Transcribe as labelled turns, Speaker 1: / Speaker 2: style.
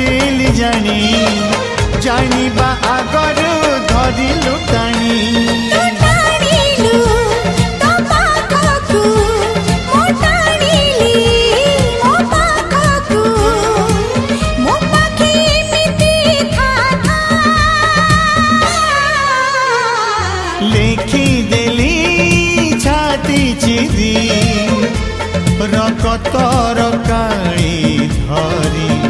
Speaker 1: खोजिली जानी जानिबा आगरु धरिलु टाणी लेखी देली छाती चिरी रकतर काली धरी